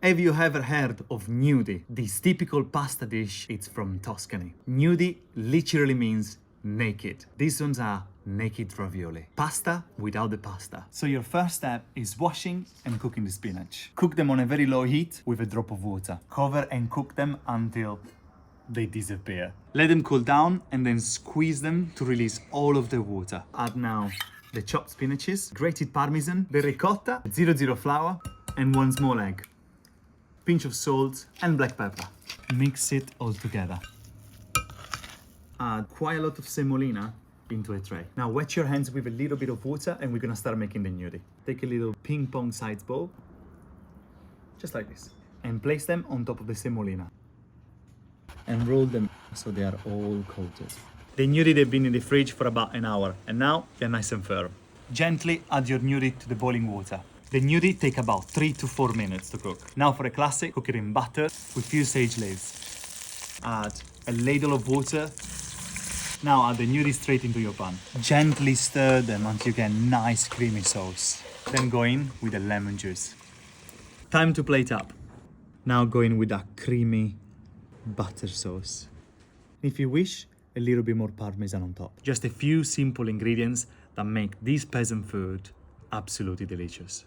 Have you ever heard of gnudi? This typical pasta dish, it's from Tuscany. Gnudi literally means naked. These ones are naked ravioli. Pasta without the pasta. So your first step is washing and cooking the spinach. Cook them on a very low heat with a drop of water. Cover and cook them until they disappear. Let them cool down and then squeeze them to release all of the water. Add now the chopped spinaches, grated parmesan, the ricotta, 00 flour, and 1 small egg. Pinch of salt and black pepper. Mix it all together. Add quite a lot of semolina into a tray. Now wet your hands with a little bit of water and we're gonna start making the gnudi. Take a little ping pong sized bowl, just like this, and place them on top of the semolina. And roll them so they are all coated. The gnudi, they've been in the fridge for about an hour and now they're nice and firm. Gently add your gnudi to the boiling water. The gnudi take about 3 to 4 minutes to cook. Now for a classic, cook it in butter with few sage leaves. Add a ladle of water. Now add the gnudi straight into your pan. Gently stir them until you get nice creamy sauce. Then go in with the lemon juice. Time to plate up. Now go in with that creamy butter sauce. If you wish, a little bit more parmesan on top. Just a few simple ingredients that make this peasant food absolutely delicious.